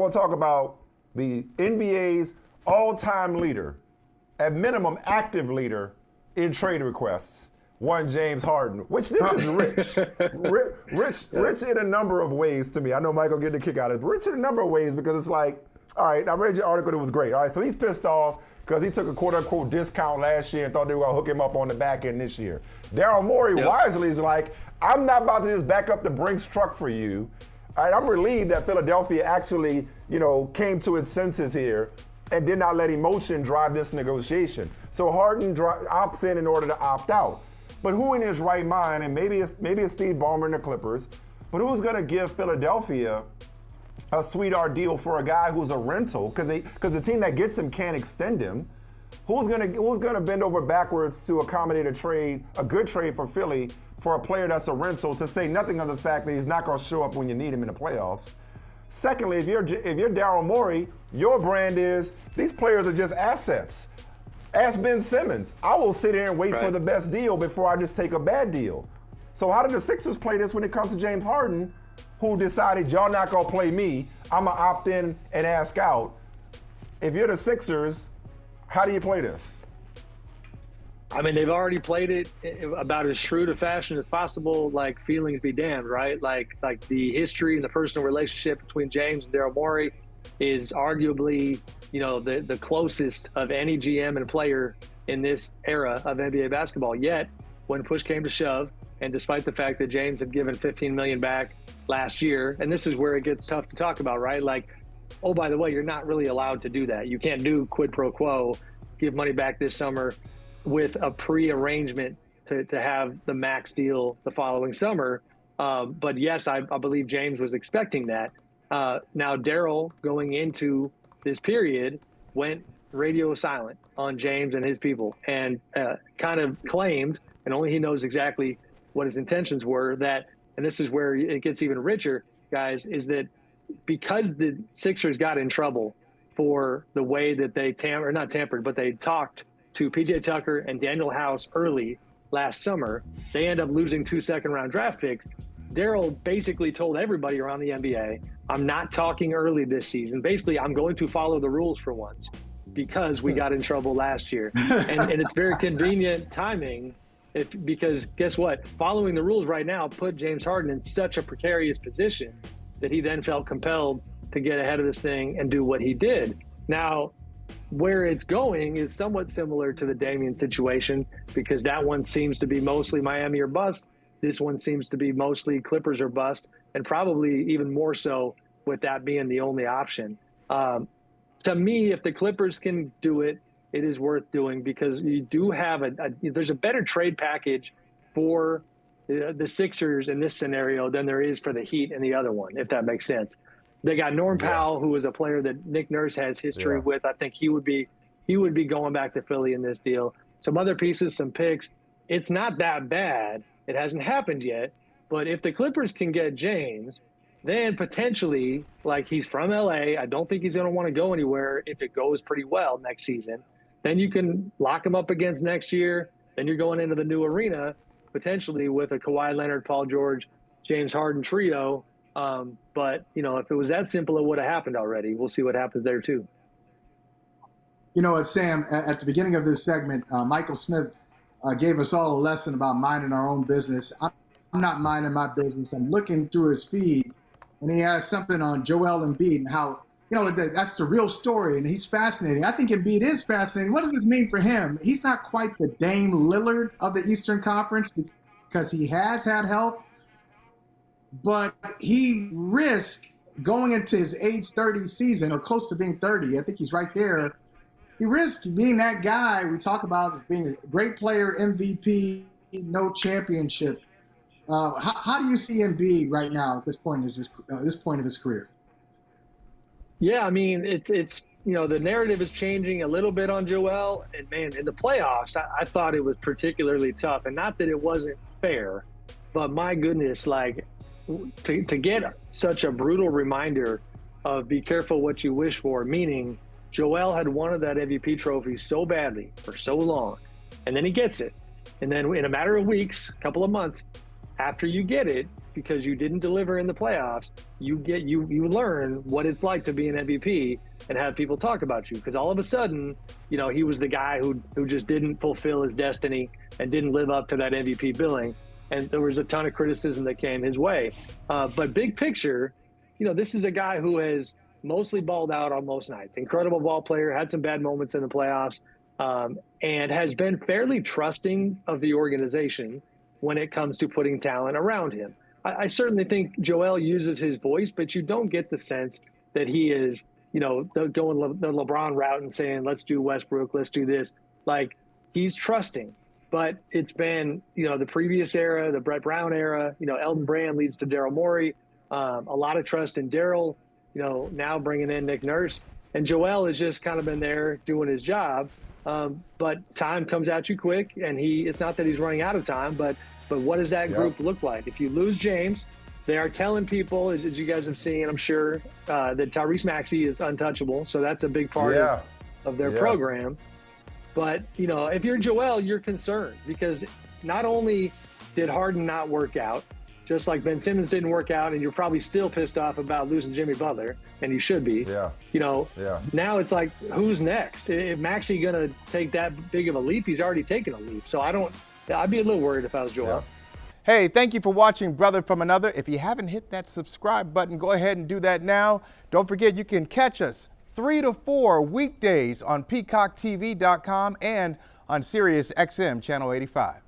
want to talk about the NBA's all-time leader, at minimum active leader in trade requests, one James Harden, which this is rich. Rich in a number of ways to me. I know Michael getting a kick out of it, but rich in a number of ways because it's like, all right, I read your article, it was great. All right, so he's pissed off because he took a quote-unquote discount last year and thought they were going to hook him up on the back end this year. Daryl Morey wisely is like, I'm not about to just back up the Brinks truck for you. All right, I'm relieved that Philadelphia actually, came to its senses here and did not let emotion drive this negotiation. So Harden opts in order to opt out. But who in his right mind, and maybe it's Steve Ballmer and the Clippers, but who's going to give Philadelphia a sweetheart deal for a guy who's a rental? Because the team that gets him can't extend him. Who's gonna bend over backwards to accommodate a good trade for Philly for a player that's a rental? To say nothing of the fact that he's not going to show up when you need him in the playoffs. Secondly, if you're Daryl Morey, your brand is these players are just assets. Ask Ben Simmons. I will sit here and wait for the best deal before I just take a bad deal. So how did the Sixers play this when it comes to James Harden, who decided y'all not gonna play me? I'm gonna opt in and ask out. If you're the Sixers, how do you play this? I mean, they've already played it about as shrewd a fashion as possible, like feelings be damned, right? Like the history and the personal relationship between James and Daryl Morey is arguably, the closest of any GM and player in this era of NBA basketball. Yet, when push came to shove, and despite the fact that James had given $15 million back last year, and this is where it gets tough to talk about, right? Like, oh, by the way, you're not really allowed to do that. You can't do quid pro quo, give money back this summer with a pre-arrangement to have the max deal the following summer. But yes, I believe James was expecting that. Now, Daryl, going into this period, went radio silent on James and his people and kind of claimed, and only he knows exactly what his intentions were, that, and this is where it gets even richer, guys, is that because the Sixers got in trouble for the way that they they talked to PJ Tucker and Daniel House early last summer, they end up losing 2 second-round draft picks. Daryl basically told everybody around the NBA, I'm not talking early this season. Basically, I'm going to follow the rules for once because we got in trouble last year. And it's very convenient timing because guess what? Following the rules right now put James Harden in such a precarious position that he then felt compelled to get ahead of this thing and do what he did. Now, where it's going is somewhat similar to the Damian situation because that one seems to be mostly Miami or bust. This one seems to be mostly Clippers or bust, and probably even more so with that being the only option. To me, if the Clippers can do it, it is worth doing because you do have there's a better trade package for the Sixers in this scenario than there is for the Heat and the other one, if that makes sense. They got Norm Powell, who is a player that Nick Nurse has history with. I think he would be going back to Philly in this deal. Some other pieces, some picks. It's not that bad. It hasn't happened yet. But if the Clippers can get James, then potentially, like, he's from LA. I don't think he's going to want to go anywhere if it goes pretty well next season. Then you can lock him up against next year. Then you're going into the new arena, potentially with a Kawhi Leonard, Paul George, James Harden trio. But, if it was that simple, it would have happened already. We'll see what happens there, too. You know what, Sam, at the beginning of this segment, Michael Smith gave us all a lesson about minding our own business. I'm not minding my business. I'm looking through his feed, and he has something on Joel Embiid and how, that's the real story, and he's fascinating. I think Embiid is fascinating. What does this mean for him? He's not quite the Dame Lillard of the Eastern Conference because he has had help, but he risked going into his age 30 season, or close to being 30. I think he's right there. He risked being that guy we talk about as being a great player, MVP, no championship. How do you see Embiid right now at this point of his career? Yeah, I mean, it's the narrative is changing a little bit on Joel. And, man, in the playoffs, I thought it was particularly tough. And not that it wasn't fair, but my goodness, like, to get such a brutal reminder of be careful what you wish for, meaning Joel had wanted that MVP trophy so badly for so long, and then he gets it. And then in a matter of weeks, a couple of months after you get it, because you didn't deliver in the playoffs, you learn what it's like to be an MVP and have people talk about you. Because all of a sudden, you know, he was the guy who just didn't fulfill his destiny and didn't live up to that MVP billing. And there was a ton of criticism that came his way. But big picture, you know, this is a guy who has mostly balled out on most nights. Incredible ball player, had some bad moments in the playoffs, and has been fairly trusting of the organization when it comes to putting talent around him. I certainly think Joel uses his voice, but you don't get the sense that he is, you know, going the LeBron route and saying, let's do Westbrook, let's do this. Like, he's trusting. But it's been, you know, the previous era, the Brett Brown era, you know, Elton Brand leads to Daryl Morey, a lot of trust in Daryl, you know, now bringing in Nick Nurse. And Joel has just kind of been there doing his job. But time comes at you quick, and it's not that he's running out of time, but what does that group look like? If you lose James, they are telling people, as you guys have seen, I'm sure, that Tyrese Maxey is untouchable. So that's a big part of their program. But, you know, if you're Joel, you're concerned because not only did Harden not work out, just like Ben Simmons didn't work out, and you're probably still pissed off about losing Jimmy Butler, and you should be. You know, now it's like, who's next? If Maxey going to take that big of a leap, he's already taken a leap. So I'd be a little worried if I was Joel. Hey, thank you for watching Brother from Another. If you haven't hit that subscribe button, go ahead and do that now. Don't forget, you can catch us 3 to 4 weekdays on PeacockTV.com and on Sirius XM Channel 85.